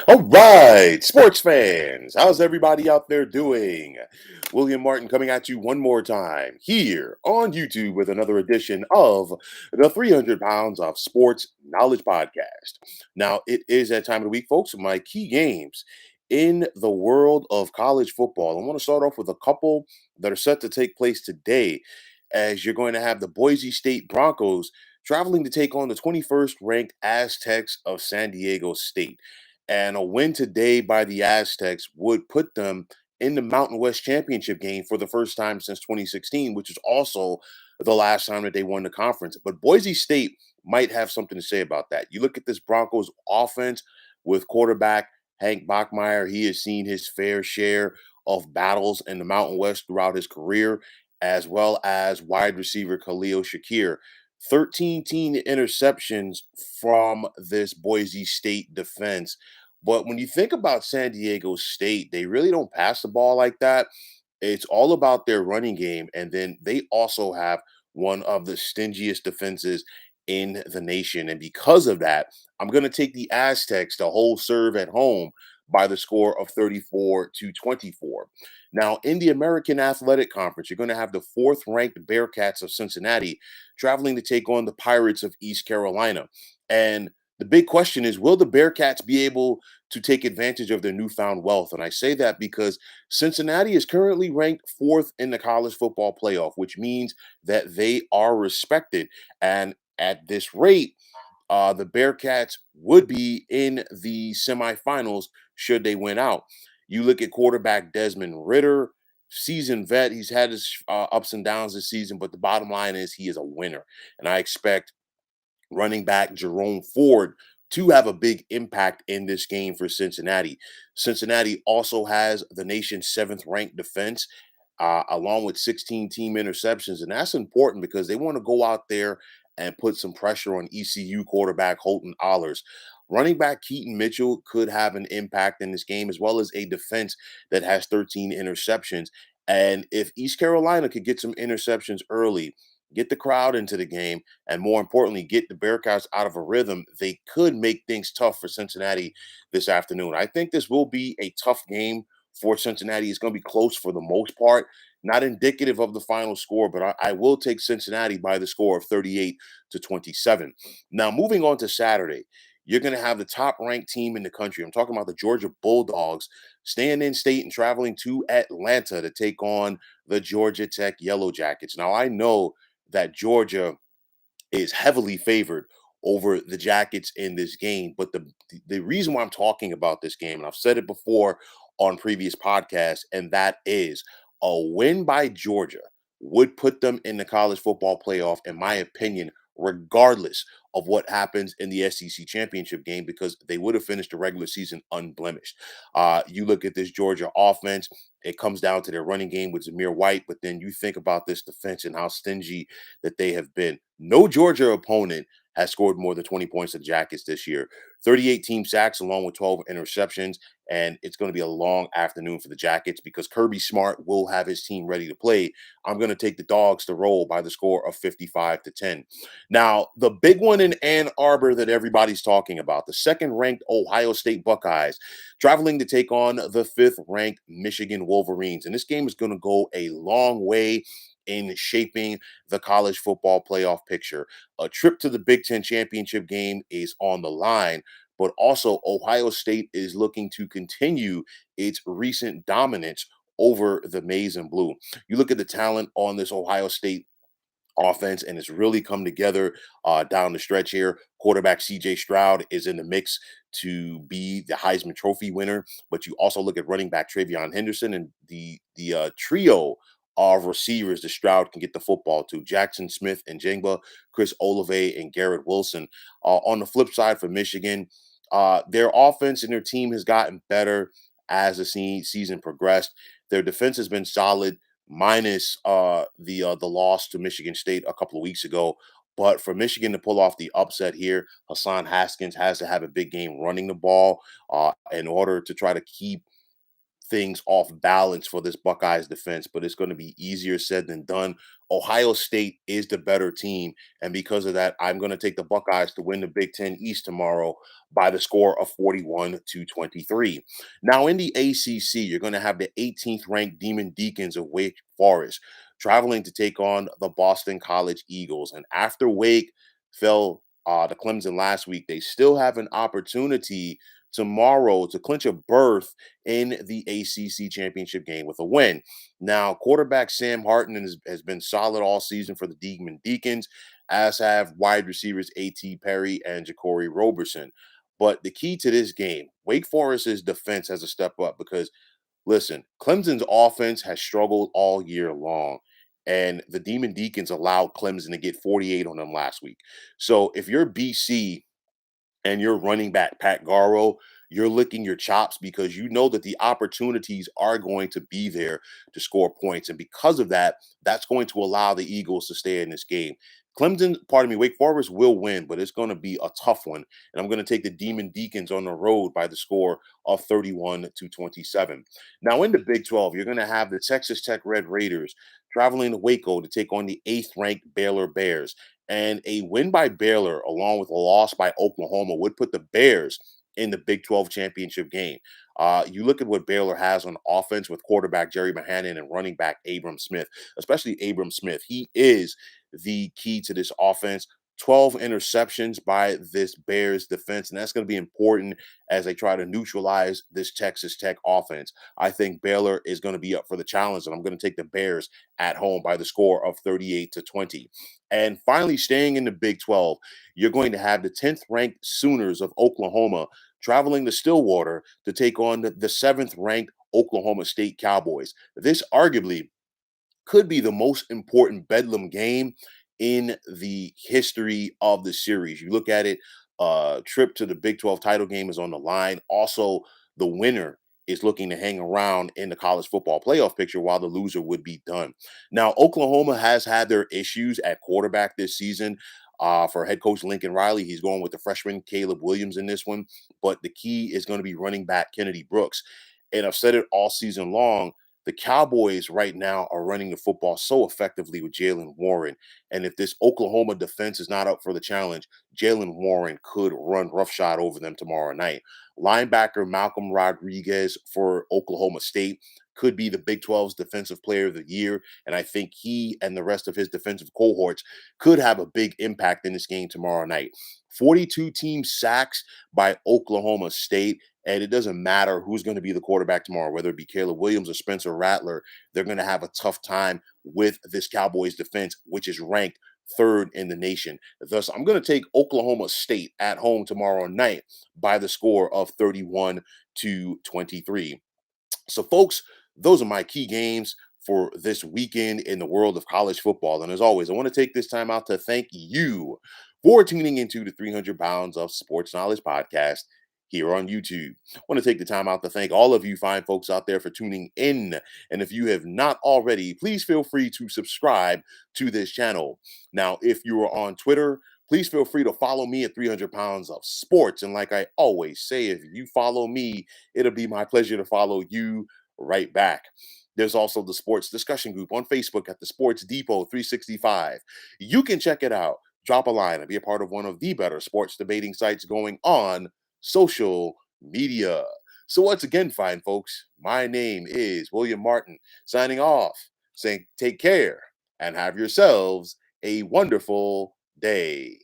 All right, sports fans, how's everybody out there doing? William Martin coming at you one more time here on YouTube with another edition of the 300 Pounds of Sports Knowledge Podcast. Now, it is that time of the week, folks, my key games in the world of college football. I want to start off with a couple that are set to take place today, as you're going to have the Boise State Broncos traveling to take on the 21st ranked Aztecs of San Diego State. And a win today by the Aztecs would put them in the Mountain West Championship game for the first time since 2016, which is also the last time that they won the conference. But Boise State might have something to say about that. You look at this Broncos offense with quarterback Hank Bachmeier. He has seen his fair share of battles in the Mountain West throughout his career, as well as wide receiver Khalil Shakir. 13 team interceptions from this Boise State defense. But when you think about San Diego State, they really don't pass the ball like that. It's all about their running game. And then they also have one of the stingiest defenses in the nation. And because of that, I'm going to take the Aztecs to hold serve at home by the score of 34-24. Now, in the American Athletic Conference, you're going to have the fourth ranked Bearcats of Cincinnati traveling to take on the Pirates of East Carolina. And the big question is, will the Bearcats be able to take advantage of their newfound wealth? And I say that because Cincinnati is currently ranked fourth in the college football playoff, which means that they are respected. And at this rate, the Bearcats would be in the semifinals should they win out. You look at quarterback Desmond Ritter, seasoned vet. He's had his ups and downs this season, but the bottom line is he is a winner. And I expect running back Jerome Ford to have a big impact in this game for Cincinnati. Cincinnati also has the nation's seventh ranked defense, along with 16 team interceptions. And that's important because they want to go out there and put some pressure on ECU quarterback Holton Allers. Running back Keaton Mitchell could have an impact in this game, as well as a defense that has 13 interceptions. And if East Carolina could get some interceptions early, get the crowd into the game, and more importantly, get the Bearcats out of a rhythm, they could make things tough for Cincinnati this afternoon. I think this will be a tough game for Cincinnati. It's going to be close for the most part, not indicative of the final score, but I will take Cincinnati by the score of 38-27. Now, moving on to Saturday, you're going to have the top ranked team in the country. I'm talking about the Georgia Bulldogs staying in state and traveling to Atlanta to take on the Georgia Tech Yellow Jackets. Now, I know that Georgia is heavily favored over the Jackets in this game. But the reason why I'm talking about this game, and I've said it before on previous podcasts, and that is a win by Georgia would put them in the college football playoff, in my opinion, regardless of what happens in the SEC championship game, because they would have finished the regular season unblemished. You look at this Georgia offense, it comes down to their running game with Zamir White, but then you think about this defense and how stingy that they have been. No Georgia opponent has scored more than 20 points to the Jackets this year. 38 team sacks along with 12 interceptions, and it's going to be a long afternoon for the Jackets because Kirby Smart will have his team ready to play. I'm going to take the Dogs to roll by the score of 55-10. Now, the big one in Ann Arbor that everybody's talking about, the second-ranked Ohio State Buckeyes traveling to take on the fifth-ranked Michigan Wolverines. And this game is going to go a long way in shaping the college football playoff picture. A trip to the Big Ten championship game is on the line, but also Ohio State is looking to continue its recent dominance over the maize and blue. You look at the talent on this Ohio State offense, and it's really come together down the stretch here. Quarterback CJ Stroud is in the mix to be the Heisman Trophy winner, but you also look at running back Travion Henderson and the trio of receivers that Stroud can get the football to: Jackson Smith and Jingba, Chris Olave and Garrett Wilson. On the flip side for Michigan, their offense and their team has gotten better as the season progressed. Their defense has been solid, minus the loss to Michigan State a couple of weeks ago. But for Michigan to pull off the upset here, Hassan Haskins has to have a big game running the ball in order to try to keep things off balance for this Buckeyes defense, but it's going to be easier said than done. Ohio State is the better team, and because of that, I'm going to take the Buckeyes to win the Big Ten East tomorrow by the score of 41 to 23. Now, in the ACC, you're going to have the 18th ranked Demon Deacons of Wake Forest traveling to take on the Boston College Eagles. And after Wake fell to Clemson last week, they still have an opportunity tomorrow to clinch a berth in the ACC championship game with a win. Now, quarterback Sam Hartman has been solid all season for the Demon Deacons, as have wide receivers A.T. Perry and Ja'Cory Roberson. But the key to this game, Wake Forest's defense has to step up because, listen, Clemson's offense has struggled all year long. And the Demon Deacons allowed Clemson to get 48 on them last week. So if you're BC and you're running back Pat Garrow, you're licking your chops because you know that the opportunities are going to be there to score points. And because of that, that's going to allow the Eagles to stay in this game. Wake Forest will win, but it's going to be a tough one. And I'm going to take the Demon Deacons on the road by the score of 31 to 27. Now, in the Big 12, you're going to have the Texas Tech Red Raiders traveling to Waco to take on the eighth ranked Baylor Bears. And a win by Baylor, along with a loss by Oklahoma, would put the Bears in the Big 12 championship game. You look at what Baylor has on offense with quarterback Jerry Mahanon and running back Abram Smith, especially Abram Smith. He is the key to this offense. 12 interceptions by this Bears defense, and that's going to be important as they try to neutralize this Texas Tech offense. I think Baylor is going to be up for the challenge, and I'm going to take the Bears at home by the score of 38 to 20. And finally, staying in the Big 12, you're going to have the 10th ranked Sooners of Oklahoma traveling to Stillwater to take on the 7th ranked Oklahoma State Cowboys. This arguably could be the most important Bedlam game in the history of the series. You look at it, trip to the Big 12 title game is on the line. Also, the winner is looking to hang around in the college football playoff picture while the loser would be done. Now, Oklahoma has had their issues at quarterback this season. For head coach Lincoln Riley, he's going with the freshman Caleb Williams in this one, but the key is going to be running back Kennedy Brooks. And I've said it all season long, the Cowboys right now are running the football so effectively with Jalen Warren. And if this Oklahoma defense is not up for the challenge, Jalen Warren could run roughshod over them tomorrow night. Linebacker Malcolm Rodriguez for Oklahoma State could be the Big 12's Defensive Player of the Year. And I think he and the rest of his defensive cohorts could have a big impact in this game tomorrow night. 42 team sacks by Oklahoma State. And it doesn't matter who's going to be the quarterback tomorrow, whether it be Caleb Williams or Spencer Rattler, they're going to have a tough time with this Cowboys defense, which is ranked third in the nation. Thus, I'm going to take Oklahoma State at home tomorrow night by the score of 31 to 23. So, folks, those are my key games for this weekend in the world of college football. And as always, I want to take this time out to thank you for tuning into the 300 Pounds of Sports Knowledge podcast here on YouTube. I want to take the time out to thank all of you fine folks out there for tuning in. And if you have not already, please feel free to subscribe to this channel. Now, if you are on Twitter, please feel free to follow me at 300 Pounds of Sports. And like I always say, if you follow me, it'll be my pleasure to follow you right back. There's also the sports discussion group on Facebook at the Sports Depot 365. You can check it out, drop a line, and be a part of one of the better sports debating sites going on social media. So once again, fine folks, my name is William Martin, signing off, saying take care and have yourselves a wonderful day.